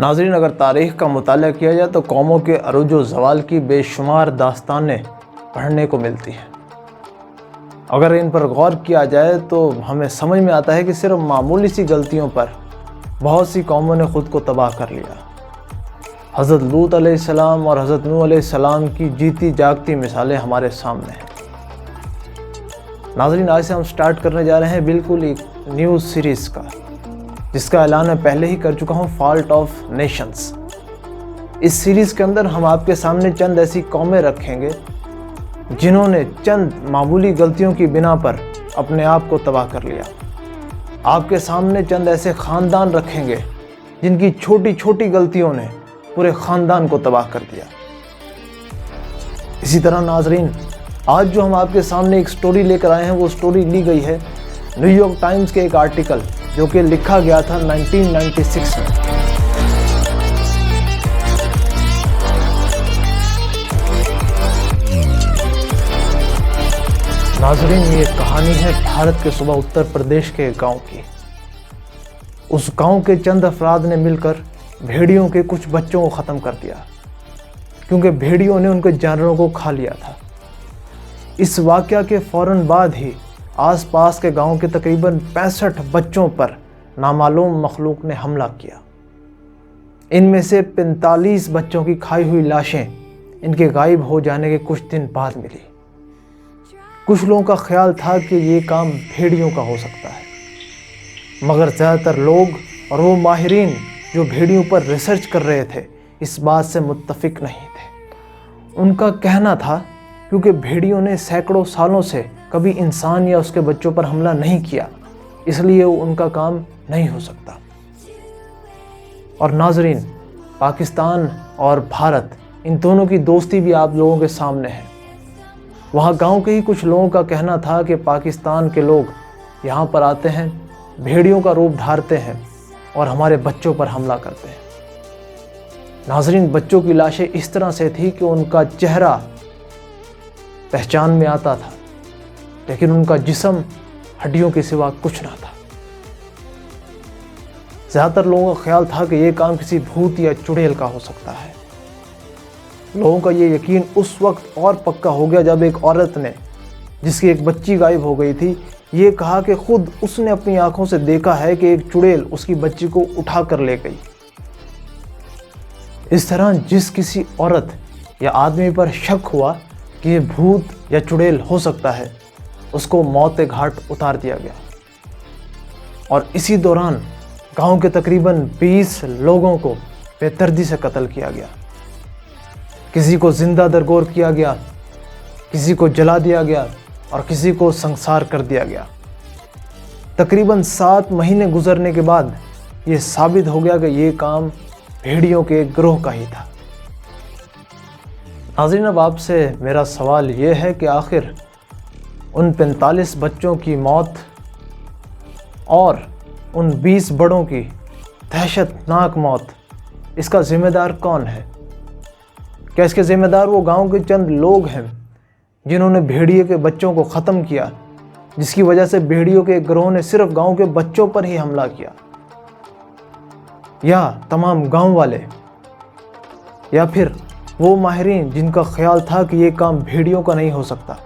नाज़रीन, अगर तारीख़ का मुताला किया जाए तो कौमों के अरूज व ज़वाल की बेशुमार दास्तानें पढ़ने को मिलती हैं। अगर इन पर गौर किया जाए तो हमें समझ में आता है कि सिर्फ मामूली सी गलतियों पर बहुत सी कौमों ने ख़ुद को तबाह कर लिया। हज़रत लूत अलैहिस्सलाम और हज़रत नूह अलैहिस्सलाम की जीती जागती मिसालें हमारे सामने हैं। नाज़रीन, आज से हम स्टार्ट करने जा रहे हैं बिल्कुल एक न्यू सीरीज़ का, जिसका ऐलान मैं पहले ही कर चुका हूँ, फॉल्ट ऑफ नेशंस। इस सीरीज़ के अंदर हम आपके सामने चंद ऐसी कौमें रखेंगे जिन्होंने चंद मामूली गलतियों की बिना पर अपने आप को तबाह कर लिया। आपके सामने चंद ऐसे ख़ानदान रखेंगे जिनकी छोटी छोटी गलतियों ने पूरे ख़ानदान को तबाह कर दिया। इसी तरह नाज़रीन, आज जो हम आपके सामने एक स्टोरी लेकर आए हैं, वो स्टोरी ली गई है न्यूयॉर्क टाइम्स के एक आर्टिकल जो कि लिखा गया था 1996 में। नाज़रीन, ये कहानी है भारत के सूबा उत्तर प्रदेश के एक गांव की। उस गांव के चंद अफराद ने मिलकर भेड़ियों के कुछ बच्चों को ख़त्म कर दिया, क्योंकि भेड़ियों ने उनके जानवरों को खा लिया था। इस वाक़या के फ़ौरन बाद ही आसपास के गांव के तकरीबन 65 बच्चों पर नामालूम मखलूक ने हमला किया। इनमें से 45 बच्चों की खाई हुई लाशें इनके गायब हो जाने के कुछ दिन बाद मिली। कुछ लोगों का ख्याल था कि ये काम भेड़ियों का हो सकता है, मगर ज़्यादातर लोग और वो माहिरीन जो भेड़ियों पर रिसर्च कर रहे थे इस बात से मुत्तफिक नहीं थे। उनका कहना था क्योंकि भेड़ियों ने सैकड़ों सालों से कभी इंसान या उसके बच्चों पर हमला नहीं किया, इसलिए उनका काम नहीं हो सकता। और नाज़रीन, पाकिस्तान और भारत, इन दोनों की दोस्ती भी आप लोगों के सामने है। वहाँ गांव के ही कुछ लोगों का कहना था कि पाकिस्तान के लोग यहाँ पर आते हैं, भेड़ियों का रूप धारते हैं और हमारे बच्चों पर हमला करते हैं। नाज़रीन, बच्चों की लाशें इस तरह से थी कि उनका चेहरा पहचान में आता था, लेकिन उनका जिस्म हड्डियों के सिवा कुछ ना था। ज़्यादातर लोगों का ख्याल था कि ये काम किसी भूत या चुड़ैल का हो सकता है। लोगों का ये यकीन उस वक्त और पक्का हो गया जब एक औरत ने, जिसकी एक बच्ची गायब हो गई थी, ये कहा कि खुद उसने अपनी आंखों से देखा है कि एक चुड़ैल उसकी बच्ची को उठा कर ले गई। इस तरह जिस किसी औरत या आदमी पर शक हुआ कि ये भूत या चुड़ैल हो सकता है, उसको मौत के घाट उतार दिया गया। और इसी दौरान गांव के तकरीबन 20 लोगों को बेदर्दी से कत्ल किया गया। किसी को जिंदा दरगोर किया गया, किसी को जला दिया गया और किसी को संसार कर दिया गया। तकरीबन 7 महीने गुजरने के बाद ये साबित हो गया कि ये काम भेड़ियों के एक गिरोह का ही था। नाज़रीन, अब आपसे मेरा सवाल ये है कि आखिर उन 45 बच्चों की मौत और उन 20 बड़ों की दहशतनाक मौत, इसका ज़िम्मेदार कौन है? क्या इसके ज़िम्मेदार वो गांव के चंद लोग हैं जिन्होंने भेड़िए के बच्चों को ख़त्म किया, जिसकी वजह से भेड़ियों के गिरोह ने सिर्फ गांव के बच्चों पर ही हमला किया? या तमाम गांव वाले, या फिर वो माहिरीन जिनका ख्याल था कि ये काम भेड़ियों का नहीं हो सकता,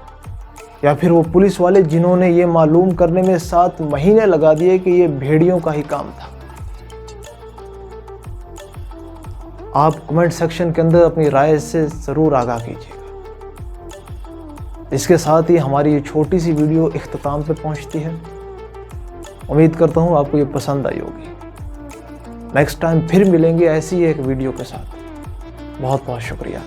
या फिर वो पुलिस वाले जिन्होंने ये मालूम करने में 7 महीने लगा दिए कि ये भेड़ियों का ही काम था? आप कमेंट सेक्शन के अंदर अपनी राय से ज़रूर आगाह कीजिएगा। इसके साथ ही हमारी ये छोटी सी वीडियो इख्तिताम पे पहुंचती है। उम्मीद करता हूँ आपको ये पसंद आई होगी। नेक्स्ट टाइम फिर मिलेंगे ऐसी एक वीडियो के साथ। बहुत बहुत शुक्रिया।